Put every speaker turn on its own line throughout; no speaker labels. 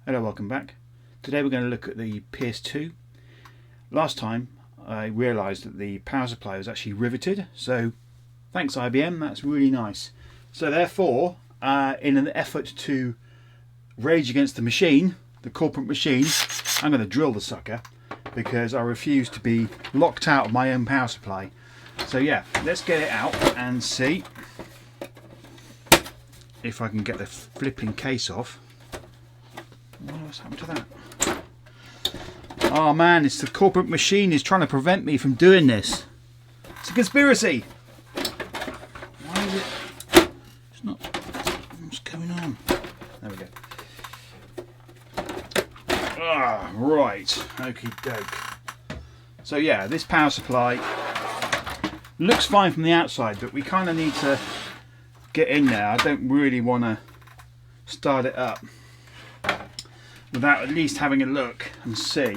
Hello, welcome back. Today we're going to look at the PS2. Last time I realised that the power supply was actually riveted, so thanks IBM, that's really nice. So therefore, in an effort to rage against the machine, the corporate machine, I'm going to drill the sucker because I refuse to be locked out of my own power supply. So yeah, let's get it out and see if I can get the flipping case off. What's happened to that? Oh man, it's the corporate machine is trying to prevent me from doing this. It's a conspiracy. Why is it? It's not. What's going on? There we go. Ah, right. Okie doke. So yeah, this power supply looks fine from the outside, but we kind of need to get in there. I don't really want to start it up without at least having a look and see.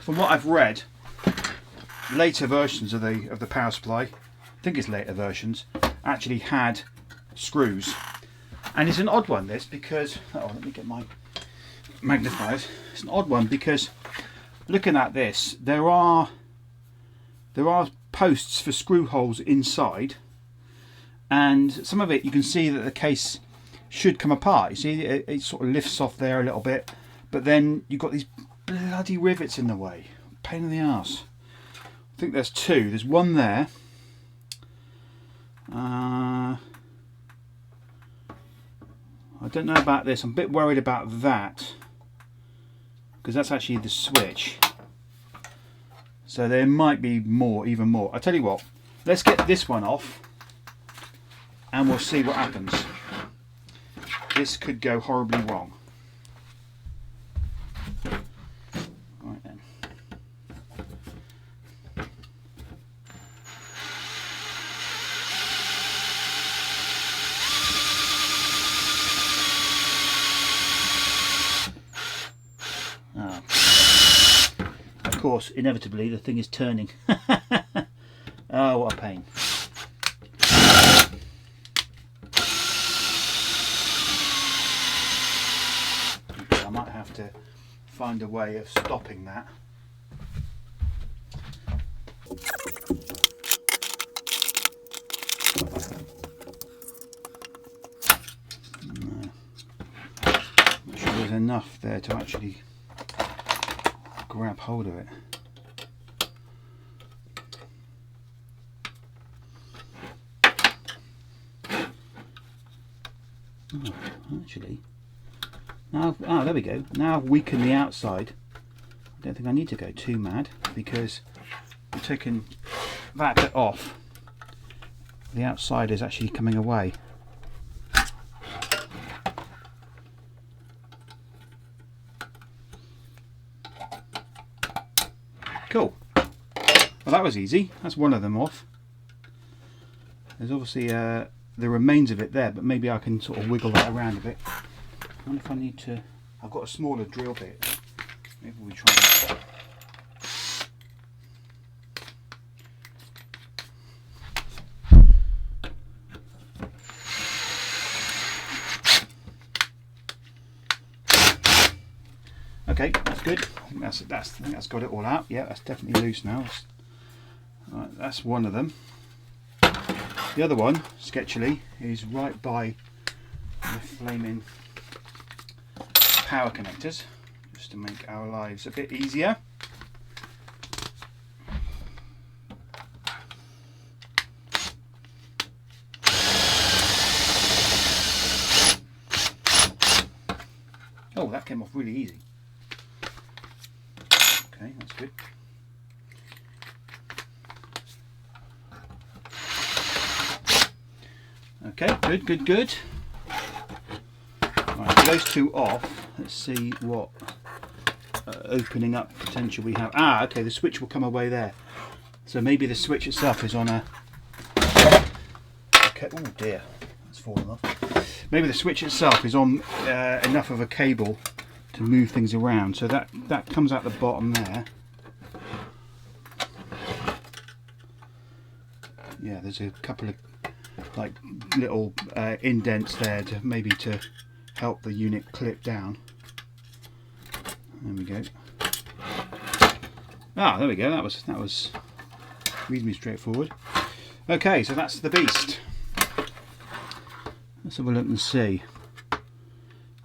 From what I've read, later versions of the power supply, I think it's later versions, actually had screws. And it's an odd one, this, because let me get my magnifiers. It's an odd one because looking at this, there are posts for screw holes inside, and some of it you can see that the case should come apart. You see it sort of lifts off there a little bit, but then you've got these bloody rivets in the way. Pain in the arse. I think there's two. There's one there. I don't know about this. I'm a bit worried about that because that's actually the switch. So there might be more, even more. I tell you what, let's get this one off and we'll see what happens. This could go horribly wrong. Right then. Of course, inevitably the thing is turning. Oh, what a pain. I might have to find a way of stopping that. No. I'm not sure there's enough there to actually grab hold of it. Oh, actually, now, there we go. Now I've weakened the outside. I don't think I need to go too mad because I'm taking that bit off. The outside is actually coming away. Cool. Well, that was easy. That's one of them off. There's obviously the remains of it there, but maybe I can sort of wiggle that around a bit. I wonder if I need to. I've got a smaller drill bit. Maybe we try that. Okay, that's good. I think that's got it all out. Yeah, that's definitely loose now. Right, that's one of them. The other one, sketchily, is right by the flaming power connectors, just to make our lives a bit easier. Oh, that came off really easy. Okay, that's good. Okay, good. Right, those two off. Let's see what opening up potential we have. Ah, okay, the switch will come away there. So maybe the switch itself is on a... Okay, oh dear, that's fallen off. Maybe the switch itself is on enough of a cable to move things around. So that comes out the bottom there. Yeah, there's a couple of like little indents there to maybe to help the unit clip down. There we go. Ah, there we go. That was reasonably straightforward. Okay, so that's the beast. Let's have a look and see.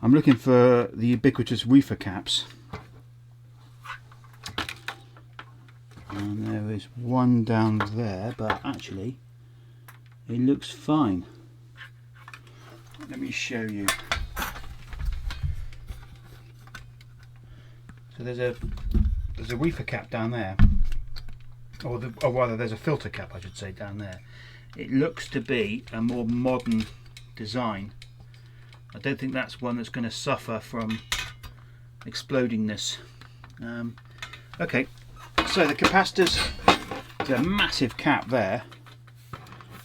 I'm looking for the ubiquitous reefer caps. And there is one down there, but actually it looks fine. Let me show you. So there's a reefer cap down there, or rather there's a filter cap, I should say, down there. It looks to be a more modern design. I don't think that's one that's going to suffer from explodingness. Okay, so the capacitors, there's a massive cap there,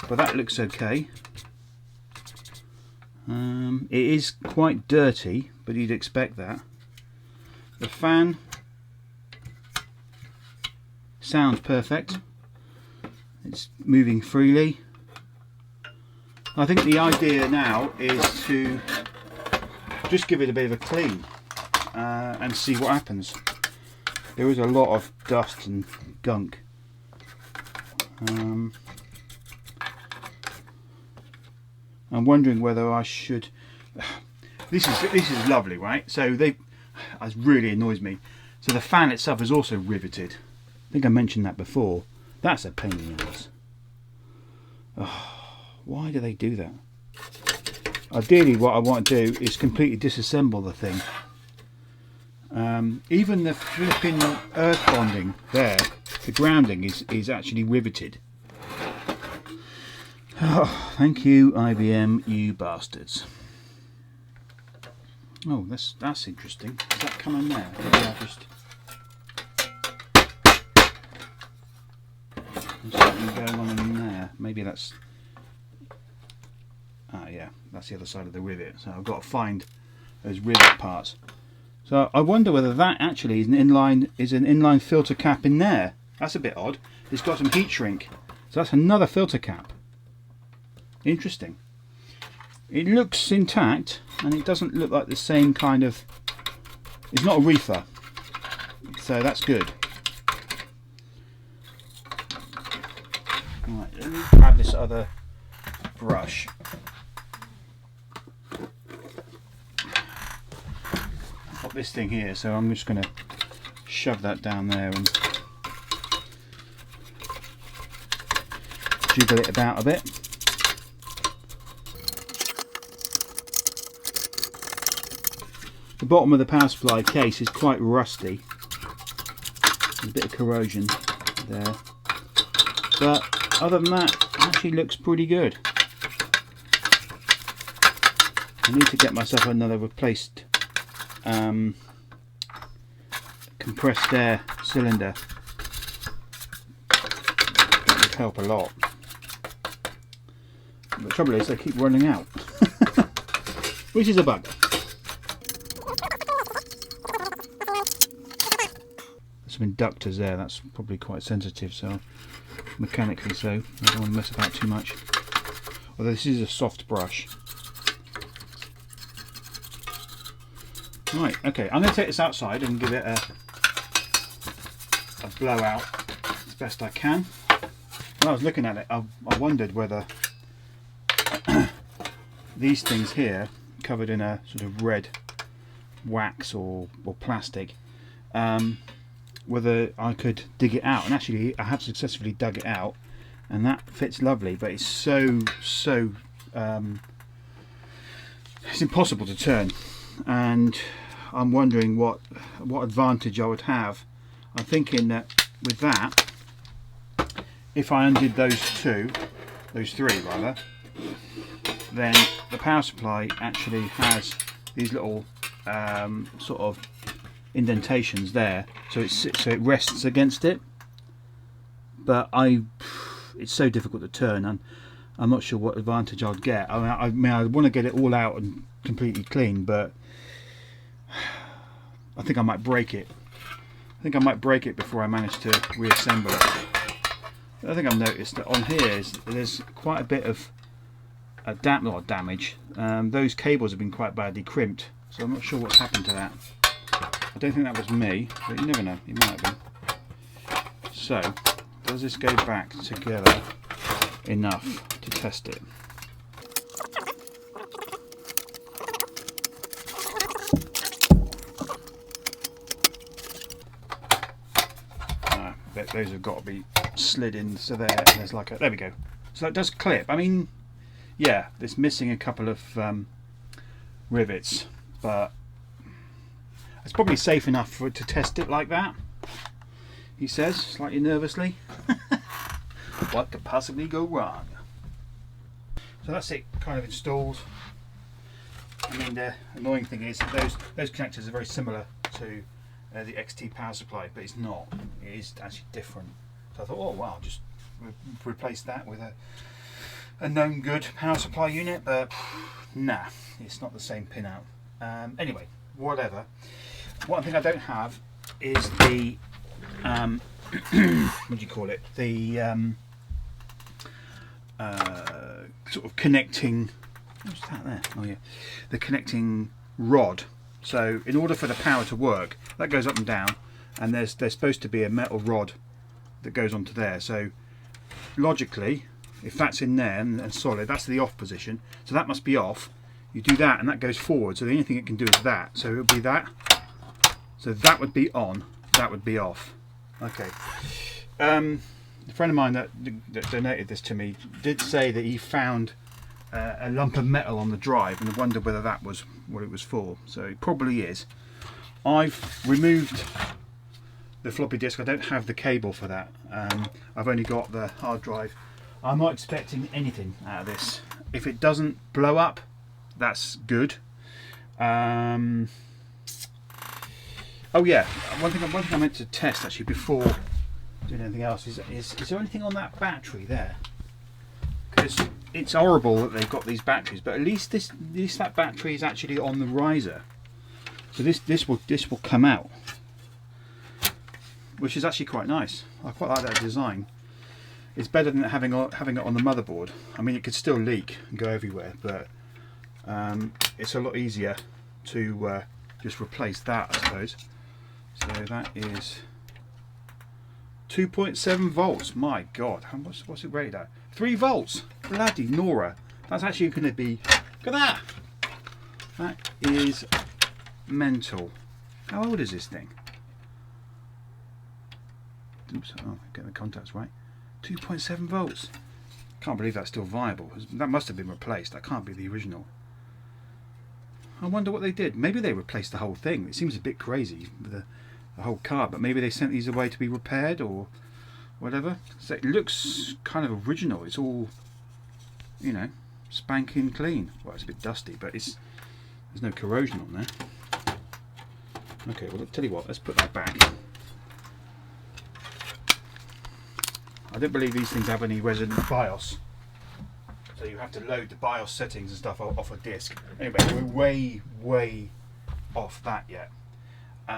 but that looks okay. It is quite dirty, but you'd expect that. The fan sounds perfect. It's moving freely. I think the idea now is to just give it a bit of a clean and see what happens. There is a lot of dust and gunk. I'm wondering whether I should. This is lovely, right? So it really annoys me. So the fan itself is also riveted. I think I mentioned that before. That's a pain in the ass. Oh, why do they do that? Ideally, what I want to do is completely disassemble the thing. Even the flipping earth bonding there, the grounding is actually riveted. Oh, thank you, IBM, you bastards. Oh, that's interesting. Does that come in there? Maybe I'll just. There's something going on in there. Maybe that's. Ah, yeah, that's the other side of the rivet. So I've got to find those rivet parts. So I wonder whether that actually is an inline filter cap in there. That's a bit odd. It's got some heat shrink. So that's another filter cap. Interesting. It looks intact, and it doesn't look like the same kind of. It's not a reefer, so that's good. Right, let me grab this other brush. I've got this thing here, so I'm just going to shove that down there and jiggle it about a bit. The bottom of the power supply case is quite rusty. There's a bit of corrosion there. But other than that, it actually looks pretty good. I need to get myself another replaced compressed air cylinder. That would help a lot. But the trouble is they keep running out. Which is a bug. Some inductors there, that's probably quite sensitive, so mechanically so. I don't want to mess about too much. Although this is a soft brush. Right, okay, I'm going to take this outside and give it a blowout as best I can. When I was looking at it, I wondered whether these things here, covered in a sort of red wax or plastic, whether I could dig it out, and actually I have successfully dug it out, and that fits lovely, but it's so it's impossible to turn, and I'm wondering what advantage I would have. I'm thinking that with that, if I undid those three rather, then the power supply actually has these little sort of indentations there, so it rests against it. But it's so difficult to turn, and I'm not sure what advantage I'd get. I mean, I want to get it all out and completely clean, but I think I might break it. I think I might break it before I manage to reassemble it. I think I've noticed that on here there's quite a bit of not damage. Those cables have been quite badly crimped, so I'm not sure what's happened to that. I don't think that was me, but you never know, it might have been. So, does this go back together enough to test it? Those have got to be slid into there. There's like a, there we go. So that does clip. I mean, yeah, it's missing a couple of rivets, but it's probably safe enough for it to test it like that. He says, slightly nervously. What could possibly go wrong? So that's it, kind of installed. I mean, the annoying thing is those connectors are very similar to the XT power supply, but it's not. It is actually different. So I thought, oh wow, just replace that with a known good power supply unit, but nah, it's not the same pin out. Anyway, whatever. One thing I don't have is the what do you call it? The sort of connecting. What's that there? Oh yeah, the connecting rod. So in order for the power to work, that goes up and down, and there's supposed to be a metal rod that goes onto there. So logically, if that's in there and solid, that's the off position. So that must be off. You do that, and that goes forward. So the only thing it can do is that. So it would be that. So that would be on. That would be off. Okay. A friend of mine that donated this to me did say that he found a lump of metal on the drive, and I wondered whether that was what it was for. So it probably is. I've removed the floppy disk. I don't have the cable for that. I've only got the hard drive. I'm not expecting anything out of this. If it doesn't blow up, that's good. Oh yeah, one thing I meant to test actually before doing anything else is there anything on that battery there? Because it's horrible that they've got these batteries, but at least that battery is actually on the riser. So this will come out, which is actually quite nice. I quite like that design. It's better than having it on the motherboard. I mean, it could still leak and go everywhere, but it's a lot easier to just replace that, I suppose. So that is 2.7 volts. My God, what's it rated at? 3 volts. Bloody Nora. That's actually going to be. Look at that. That is mental. How old is this thing? Oops. Oh, get the contacts right. 2.7 volts. Can't believe that's still viable. That must have been replaced. That can't be the original. I wonder what they did. Maybe they replaced the whole thing. It seems a bit crazy with the whole car, but maybe they sent these away to be repaired or whatever. So it looks kind of original. It's all, you know, spanking clean. Well, it's a bit dusty, but there's no corrosion on there. Okay, well, I'll tell you what, let's put that back. I don't believe these things have any resident BIOS, so you have to load the BIOS settings and stuff off a disk. Anyway, we're way off that yet. What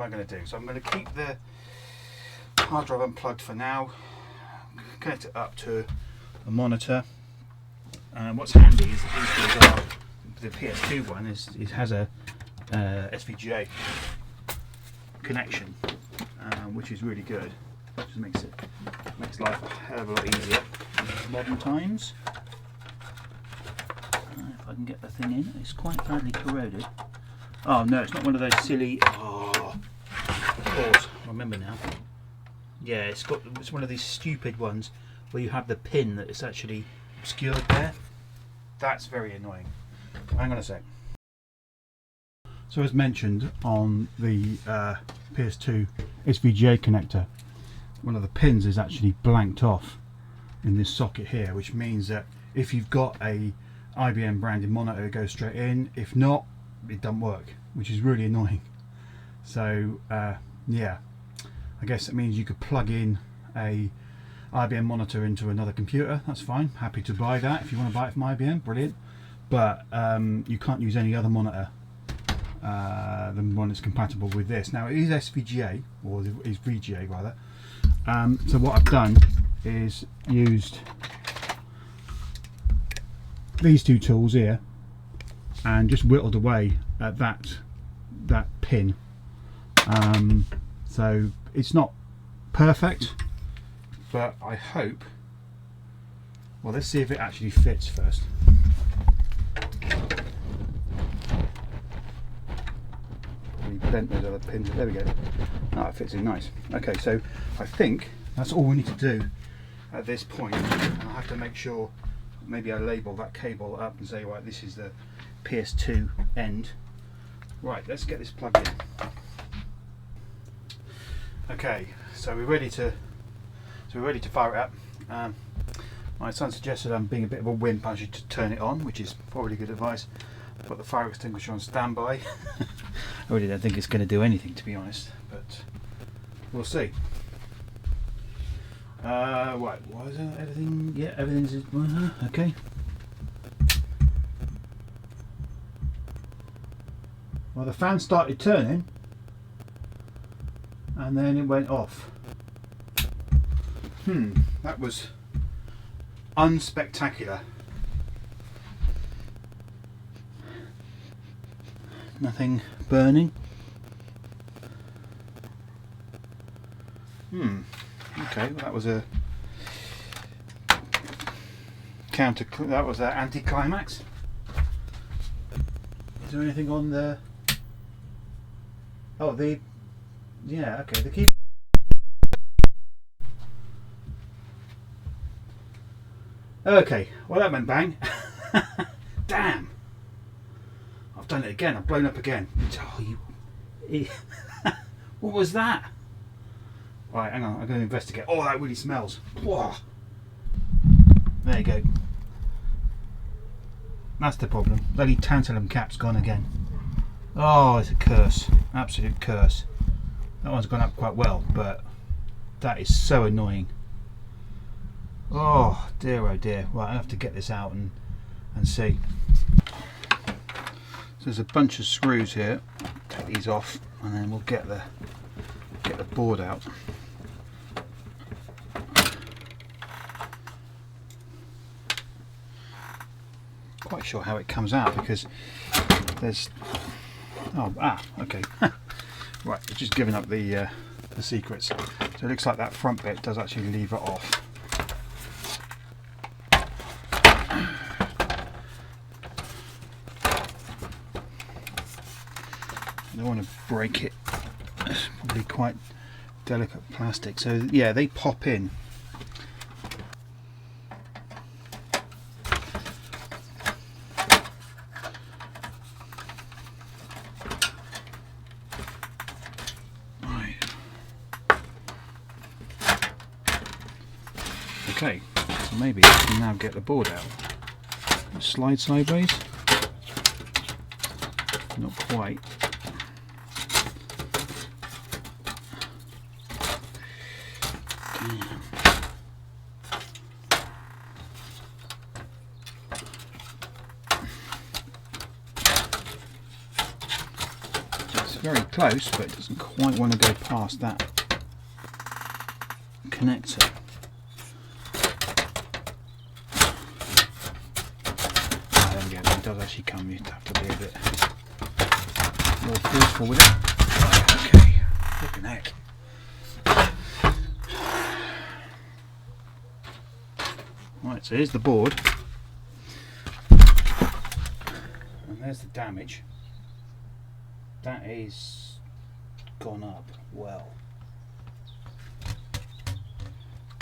am I going to do? So I'm going to keep the hard drive unplugged for now, connect it up to a monitor. What's handy is that these things are, the PS2 one it has a SVGA connection, which is really good. Just makes life a hell of a lot easier in modern times. If I can get the thing in, it's quite badly corroded. Oh no, it's not one of those silly. Oh, of course, I remember now. Yeah, it's one of these stupid ones where you have the pin that is actually obscured there. That's very annoying. Hang on a sec. So as mentioned on the PS2 SVGA connector, one of the pins is actually blanked off in this socket here, which means that if you've got a IBM branded monitor, it goes straight in. If not, it doesn't work, which is really annoying. So yeah, I guess it means you could plug in a IBM monitor into another computer. That's fine, happy to buy that if you want to buy it from IBM, brilliant. But you can't use any other monitor than one that's compatible with this. Now it is SVGA, or it is VGA rather. So what I've done is used these two tools here and just whittled away at that pin. So it's not perfect, but I hope. Well, let's see if it actually fits first. We bent those other pins. There we go. Oh, it fits in nice. Okay, so I think that's all we need to do at this point. And I have to make sure, maybe I label that cable up and say, right, this is the PS2 end. Right, let's get this plugged in. Okay, so we're ready to fire it up. My son suggested I'm being a bit of a wimp, I should turn it on, which is probably good advice. I've got the fire extinguisher on standby. I really don't think it's going to do anything, to be honest, but we'll see. Right, why is everything? Yeah, everything's okay. Well, the fan started turning, and then it went off. That was unspectacular. Nothing burning. Okay, well, that was a that was an anticlimax. Is there anything on the? Oh, yeah, okay, the key. Okay, well that went bang. Damn! I've done it again, I've blown up again. Oh, what was that? Right, hang on, I'm going to investigate. Oh, that really smells. Whoa. There you go. That's the problem. Bloody tantalum cap's gone again. Oh, it's a curse. Absolute curse. That one's gone up quite well, but that is so annoying. Oh dear, oh dear. Right, I have to get this out and see. So there's a bunch of screws here. Take these off, and then we'll get the board out. Quite sure how it comes out because there's. Okay. Right, it's just giving up the secrets. So it looks like that front bit does actually leave it off. I don't want to break it. It's probably quite delicate plastic. So yeah, they pop in. Right. Okay, so maybe I can now get the board out. Slide sideways. Not quite. It's very close, but it doesn't quite want to go past that connector. There we go, it does actually come, you have to be a bit more forceful with it. Right, okay, flipping heck. Right, so here's the board, and there's the damage. That is gone up well.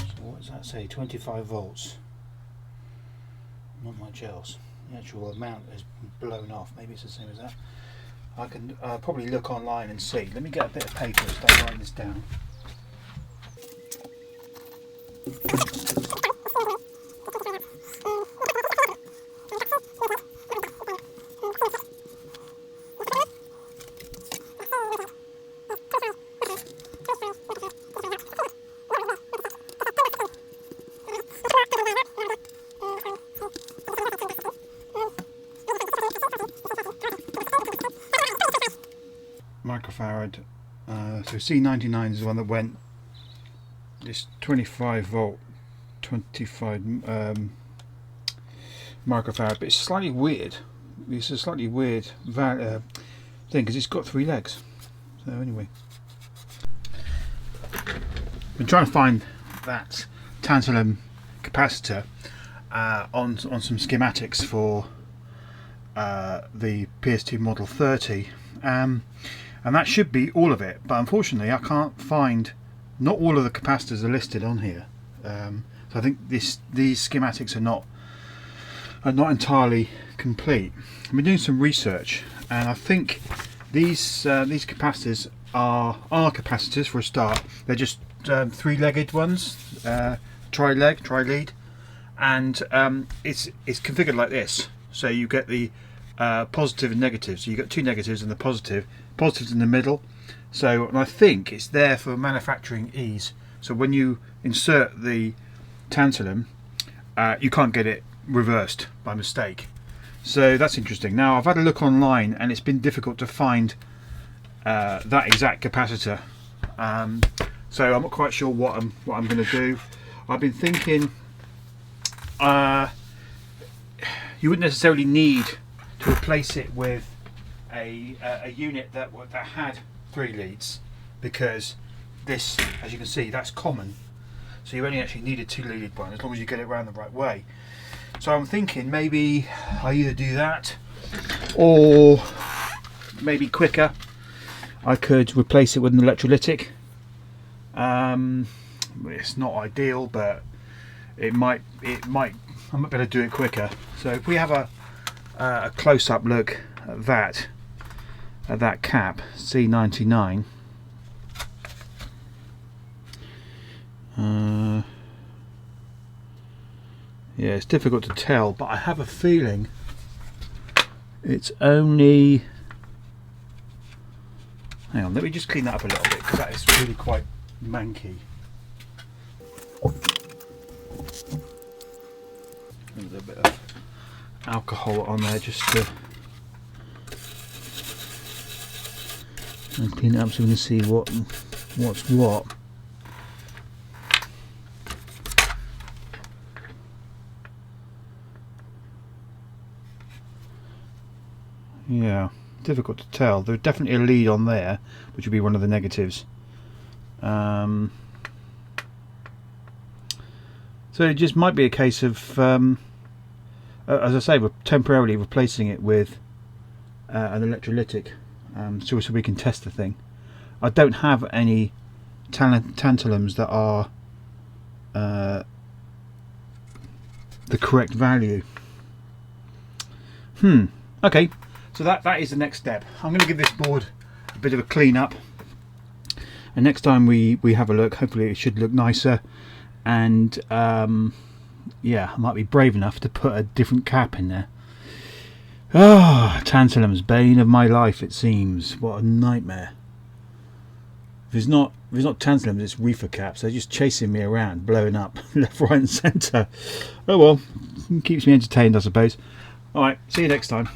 So what does that say? 25 volts. Not much else. The actual amount is blown off. Maybe it's the same as that. I can probably look online and see. Let me get a bit of paper and start writing this down. Microfarad. So C99 is the one that went. This 25 volt, 25 microfarad, but it's slightly weird. It's a slightly weird thing because it's got 3 legs. So anyway, I've been trying to find that tantalum capacitor on some schematics for the PS2 Model 30, and that should be all of it, but unfortunately I can't find, not all of the capacitors are listed on here. So I think these schematics are not entirely complete. I've been doing some research, and I think these capacitors are capacitors for a start. They're just 3-legged ones, tri-lead, and it's configured like this. So you get the positive and negative. So you got 2 negatives and the positives in the middle. So, and I think it's there for manufacturing ease. So when you insert the tantalum, you can't get it reversed by mistake. So that's interesting. Now I've had a look online, and it's been difficult to find that exact capacitor. So I'm not quite sure what I'm going to do. I've been thinking you wouldn't necessarily need to replace it with a unit that had 3 leads, because this, as you can see, that's common. So you only actually need a 2-leaded one as long as you get it around the right way. So I'm thinking maybe I either do that, or maybe quicker, I could replace it with an electrolytic. It's not ideal, but it might I might be able to do it quicker. So if we have a close-up look at that cap C99, yeah, it's difficult to tell, but I have a feeling it's only, hang on, let me just clean that up a little bit, because that is really quite manky. There's a bit of alcohol on there just to clean it up so we can see what's what. Yeah, difficult to tell. There's definitely a lead on there, which would be one of the negatives. So it just might be a case of, as I say, we're temporarily replacing it with an electrolytic, so we can test the thing. I don't have any tantalums that are the correct value. Okay, so that is the next step. I'm going to give this board a bit of a clean up, and next time we have a look, hopefully it should look nicer. And yeah, I might be brave enough to put a different cap in there. Tantalum's bane of my life, it seems. What a nightmare. If it's not tantalum, it's reefer caps. They're just chasing me around, blowing up left, right and centre. Oh well, keeps me entertained, I suppose. Alright, see you next time.